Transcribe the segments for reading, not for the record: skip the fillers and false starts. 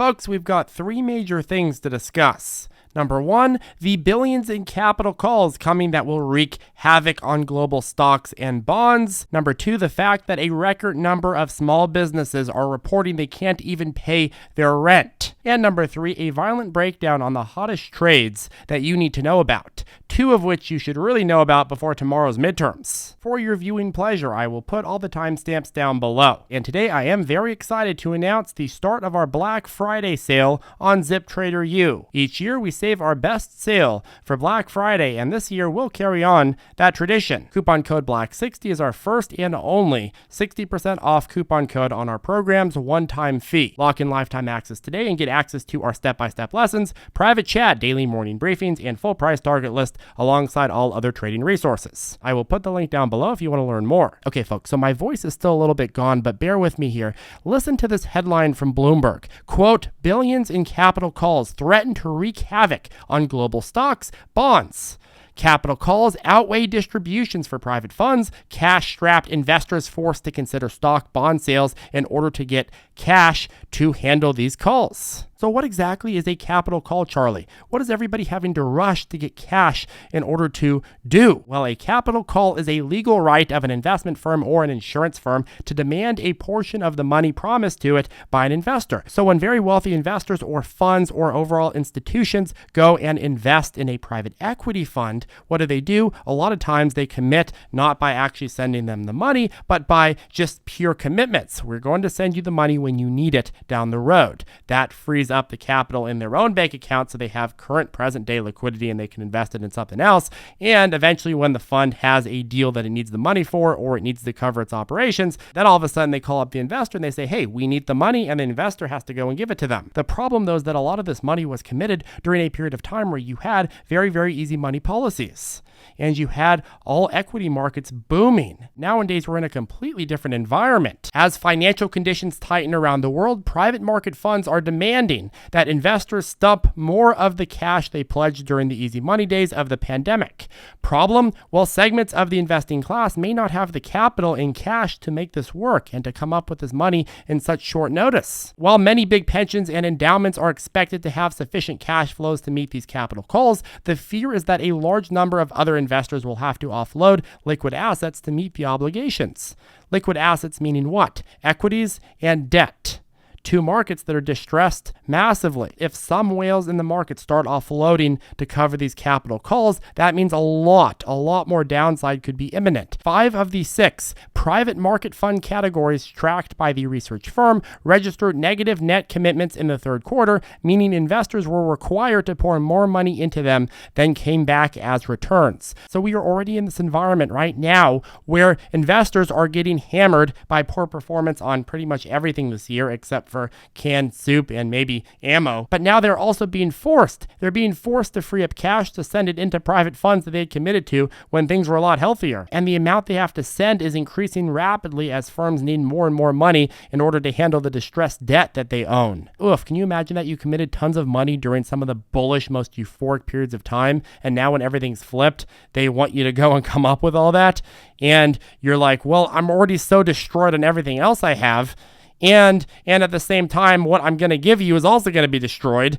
Folks, we've got three major things to discuss. Number one, the billions in capital calls coming that will wreak havoc on global stocks and bonds. Number two, the fact that a record number of small businesses are reporting they can't even pay their rent. And number three, a violent breakdown on the hottest trades that you need to know about, two of which you should really know about before tomorrow's midterms. For your viewing pleasure, I will put all the timestamps down below. And today I am very excited to announce the start of our Black Friday sale on ZipTrader U. Each year we save our best sale for Black Friday, and this year we'll carry on that tradition. Coupon code BLACK60 is our first and only 60% off coupon code on our program's one-time fee. Lock in lifetime access today and get access to our step-by-step lessons, private chat, daily morning briefings, and full price target list alongside all other trading resources. I will put the link down below if you want to learn more. Okay, folks, so my voice is still a little bit gone, but bear with me here. Listen to this headline from Bloomberg. Quote, billions in capital calls threaten to wreak havoc on global stocks, bonds. Capital calls outweigh distributions for private funds, cash-strapped investors forced to consider stock bond sales in order to get cash to handle these calls. So what exactly is a capital call, Charlie? What is everybody having to rush to get cash in order to do? Well, a capital call is a legal right of an investment firm or an insurance firm to demand a portion of the money promised to it by an investor. So when very wealthy investors or funds or overall institutions go and invest in a private equity fund, what do? A lot of times they commit not by actually sending them the money, but by just pure commitments. We're going to send you the money when you need it down the road. That frees up the capital in their own bank account so they have current present day liquidity and they can invest it in something else. And eventually when the fund has a deal that it needs the money for or it needs to cover its operations, then all of a sudden they call up the investor and they say, hey, we need the money, and the investor has to go and give it to them. The problem though is that a lot of this money was committed during a period of time where you had very, very easy money policies and you had all equity markets booming. Nowadays, we're in a completely different environment. As financial conditions tighten around the world, private market funds are demanding that investors stump more of the cash they pledged during the easy money days of the pandemic. Problem? Well, segments of the investing class may not have the capital in cash to make this work and to come up with this money in such short notice. While many big pensions and endowments are expected to have sufficient cash flows to meet these capital calls, the fear is that a large number of other investors will have to offload liquid assets to meet the obligations. Liquid assets meaning what? Equities and debt. Two markets that are distressed massively. If some whales in the market start offloading to cover these capital calls, that means a lot more downside could be imminent. 5 of the 6 private market fund categories tracked by the research firm registered negative net commitments in the third quarter, meaning investors were required to pour more money into them than came back as returns. So we are already in this environment right now where investors are getting hammered by poor performance on pretty much everything this year except for canned soup and maybe ammo. But now they're also being forced. They're being forced to free up cash to send it into private funds that they had committed to when things were a lot healthier. And the amount they have to send is increasing rapidly as firms need more and more money in order to handle the distressed debt that they own. Oof, can you imagine that? You committed tons of money during some of the bullish, most euphoric periods of time, and now when everything's flipped, they want you to go and come up with all that. And you're like, well, I'm already so destroyed on everything else I have. And at the same time, what I'm going to give you is also going to be destroyed.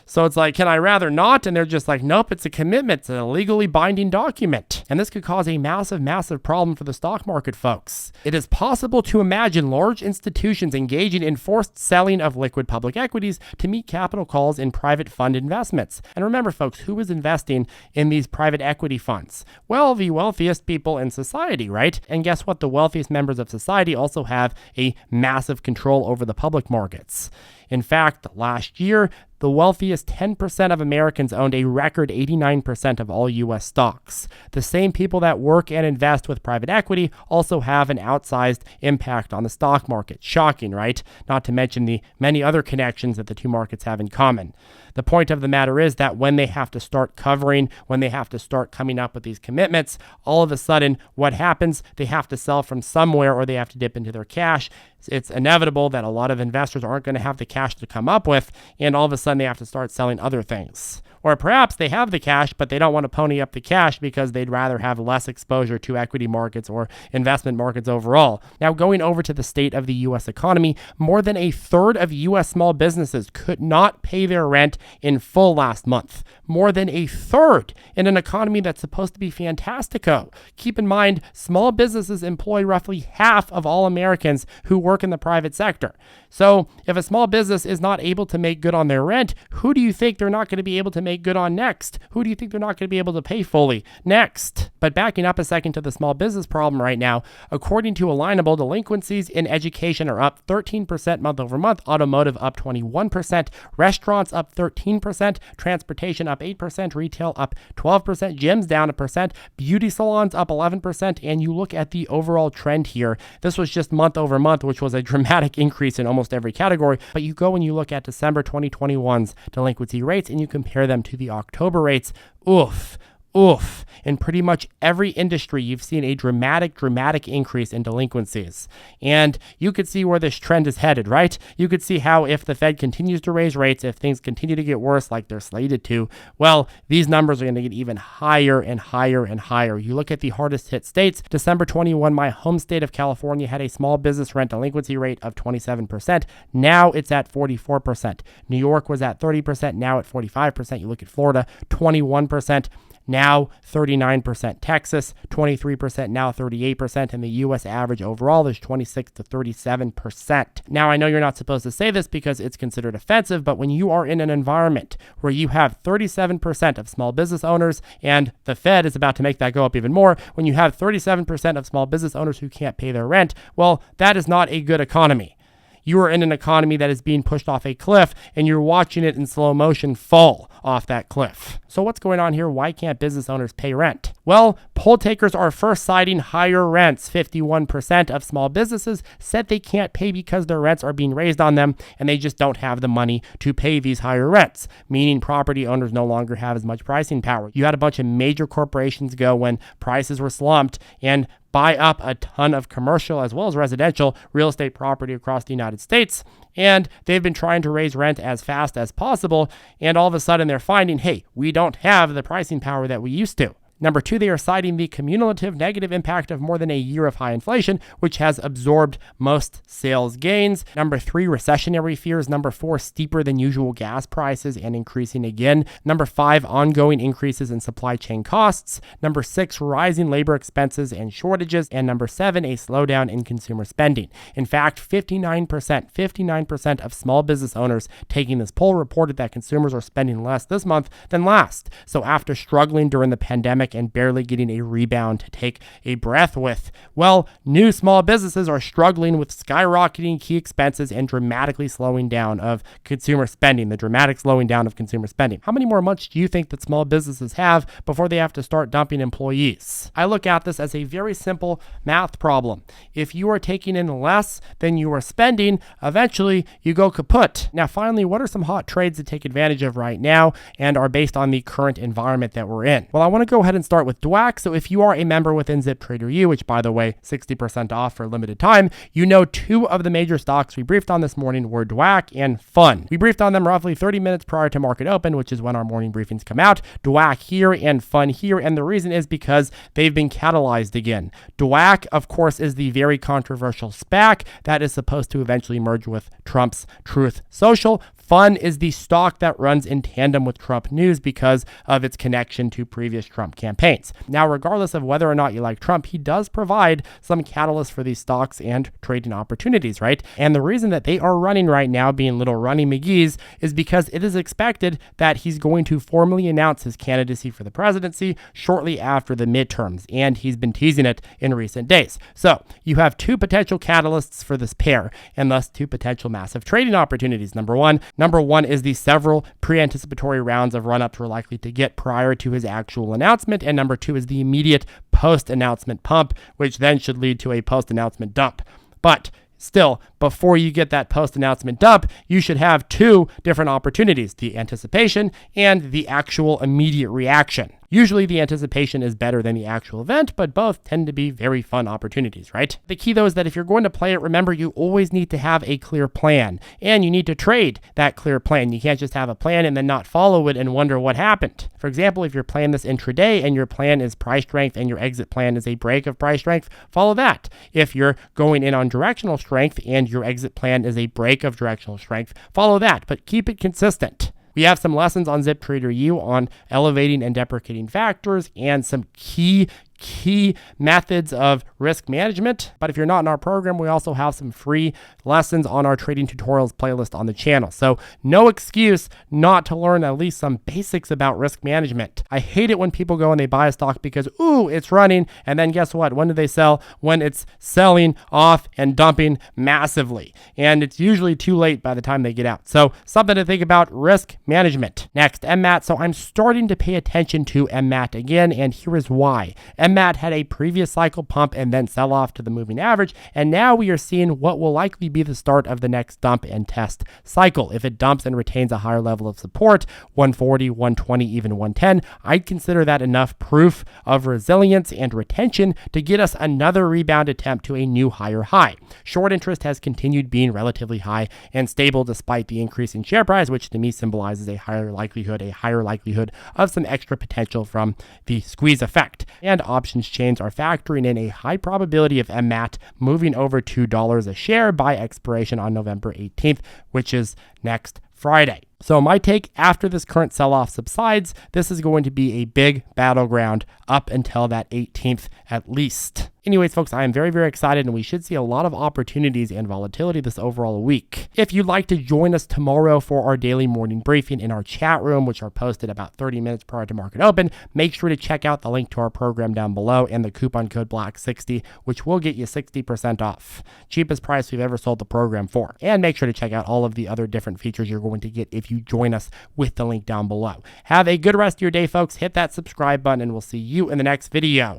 So it's like, can I rather not? And they're just like, nope, it's a commitment. It's a legally binding document. And this could cause a massive problem for the stock market, folks. It is possible to imagine large institutions engaging in forced selling of liquid public equities to meet capital calls in private fund investments. And remember, folks, who is investing in these private equity funds? Well, the wealthiest people in society, right? And guess what? The wealthiest members of society also have a massive control over the public markets. In fact, last year, the wealthiest 10% of Americans owned a record 89% of all U.S. stocks. The same people that work and invest with private equity also have an outsized impact on the stock market. Shocking, right? Not to mention the many other connections that the two markets have in common. The point of the matter is that when they have to start covering, when they have to start coming up with these commitments, all of a sudden, what happens? They have to sell from somewhere or they have to dip into their cash. It's inevitable that a lot of investors aren't going to have the cash to come up with, and all of a sudden they have to start selling other things. Or perhaps they have the cash, but they don't want to pony up the cash because they'd rather have less exposure to equity markets or investment markets overall. Now, going over to the state of the U.S. economy, more than a third of U.S. small businesses could not pay their rent in full last month. More than a third in an economy that's supposed to be fantastico. Keep in mind, small businesses employ roughly half of all Americans who work in the private sector. So if a small business is not able to make good on their rent, who do you think they're not going to be able to make good on next? Who do you think they're not going to be able to pay fully next? But backing up a second to the small business problem right now, according to Alignable, delinquencies in education are up 13% month over month, automotive up 21%, restaurants up 13%, transportation up 8%, retail up 12%, gyms down 1%, beauty salons up 11%, and you look at the overall trend here. This was just month over month, which was a dramatic increase in almost every category, but you go and you look at December 2021's delinquency rates and you compare them to the October rates. Oof. In pretty much every industry, you've seen a dramatic increase in delinquencies. And you could see where this trend is headed, right? You could see how if the Fed continues to raise rates, if things continue to get worse like they're slated to, well, these numbers are going to get even higher and higher. You look at the hardest hit states, December 21, my home state of California had a small business rent delinquency rate of 27%. Now it's at 44%. New York was at 30%, now at 45%. You look at Florida, 21%. Now 39%, Texas 23%, now 38%, and the U.S. average overall is 26 to 37%. Now, I know you're not supposed to say this because it's considered offensive, but when you are in an environment where you have 37% of small business owners, and the Fed is about to make that go up even more, when you have 37% of small business owners who can't pay their rent, well, that is not a good economy. You are in an economy that is being pushed off a cliff, and you're watching it in slow motion fall off that cliff. So what's going on here? Why can't business owners pay rent? Well, poll takers are first citing higher rents. 51% of small businesses said they can't pay because their rents are being raised on them, and they just don't have the money to pay these higher rents, meaning property owners no longer have as much pricing power. You had a bunch of major corporations go when prices were slumped and buy up a ton of commercial as well as residential real estate property across the United States. And they've been trying to raise rent as fast as possible. And all of a sudden they're finding, hey, we don't have the pricing power that we used to. Number two, they are citing the cumulative negative impact of more than a year of high inflation, which has absorbed most sales gains. Number three, recessionary fears. Number four, steeper than usual gas prices and increasing again. Number five, ongoing increases in supply chain costs. Number six, rising labor expenses and shortages. And number seven, a slowdown in consumer spending. In fact, 59% of small business owners taking this poll reported that consumers are spending less this month than last. So after struggling during the pandemic and barely getting a rebound to take a breath with, well, new small businesses are struggling with skyrocketing key expenses and dramatically slowing down of consumer spending, the dramatic slowing down of consumer spending. How many more months do you think that small businesses have before they have to start dumping employees? I look at this as a very simple math problem. If you are taking in less than you are spending, eventually you go kaput. Now, finally, what are some hot trades to take advantage of right now and are based on the current environment that we're in? Well, I want to go ahead and start with DWAC. So if you are a member within ZipTrader U, which by the way, 60% off for a limited time, you know two of the major stocks we briefed on this morning were DWAC and FUN. We briefed on them roughly 30 minutes prior to market open, which is when our morning briefings come out. DWAC here and FUN here, and the reason is because they've been catalyzed again. DWAC, of course, is the very controversial SPAC that is supposed to eventually merge with Trump's Truth Social. FUN is the stock that runs in tandem with Trump news because of its connection to previous Trump campaigns. Now, regardless of whether or not you like Trump, he does provide some catalysts for these stocks and trading opportunities, right? And the reason that they are running right now, being little running McGee's, is because it is expected that he's going to formally announce his candidacy for the presidency shortly after the midterms, and he's been teasing it in recent days. So you have two potential catalysts for this pair, and thus two potential massive trading opportunities. Number one is the several pre-anticipatory rounds of run-ups we're likely to get prior to his actual announcement, and number two is the immediate post-announcement pump, which then should lead to a post-announcement dump. But still, before you get that post-announcement dump, you should have two different opportunities, the anticipation and the actual immediate reaction. Usually the anticipation is better than the actual event, but both tend to be very fun opportunities, right? The key though is that if you're going to play it, remember you always need to have a clear plan, and you need to trade that clear plan. You can't just have a plan and then not follow it and wonder what happened. For example, if you're playing this intraday and your plan is price strength and your exit plan is a break of price strength, follow that. If you're going in on directional strength and your exit plan is a break of directional strength, follow that, but keep it consistent. We have some lessons on ZipTrader U on elevating and deprecating factors and some key methods of risk management. But if you're not in our program, we also have some free lessons on our trading tutorials playlist on the channel. So no excuse not to learn at least some basics about risk management. I hate it when people go and they buy a stock because, ooh, it's running. And then guess what? When do they sell? When it's selling off and dumping massively. And it's usually too late by the time they get out. So something to think about, risk management. Next, MMAT. So I'm starting to pay attention to MMAT again, and here is why. MMAT had a previous cycle pump and then sell off to the moving average, and now we are seeing what will likely be the start of the next dump and test cycle. If it dumps and retains a higher level of support, 140, 120, even 110, I'd consider that enough proof of resilience and retention to get us another rebound attempt to a new higher high. Short interest has continued being relatively high and stable despite the increase in share price, which to me symbolizes a higher likelihood of some extra potential from the squeeze effect. And options chains are factoring in a high probability of MMAT moving over $2 a share by expiration on November 18th, which is next Friday. So my take, after this current sell-off subsides, this is going to be a big battleground up until that 18th at least. Anyways, folks, I am very, very excited, and we should see a lot of opportunities and volatility this overall week. If you'd like to join us tomorrow for our daily morning briefing in our chat room, which are posted about 30 minutes prior to market open, make sure to check out the link to our program down below and the coupon code BLACK60, which will get you 60% off. Cheapest price we've ever sold the program for. And make sure to check out all of the other different features you're going to get if you join us with the link down below. Have a good rest of your day, folks. Hit that subscribe button, and we'll see you in the next video.